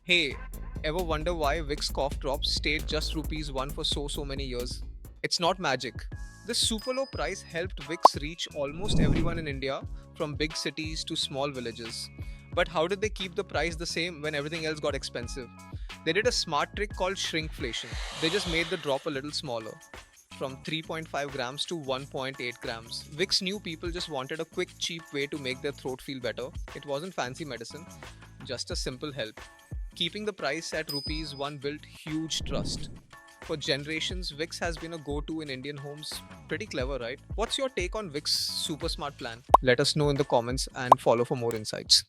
Hey, ever wonder why Vicks cough drops stayed just rupees 1 for so many years? It's not magic. This super low price helped Vicks reach almost everyone in India, from big cities to small villages. But how did they keep the price the same when everything else got expensive? They did a smart trick called shrinkflation. They just made the drop a little smaller, from 3.5 grams to 1.8 grams. Vicks knew people just wanted a quick, cheap way to make their throat feel better. It wasn't fancy medicine, just a simple help. Keeping the price at rupees 1 built huge trust. For generations, Vicks has been a go to in Indian homes. Pretty clever, right? What's your take on Vicks Super Smart Plan? Let us know in the comments and follow for more insights.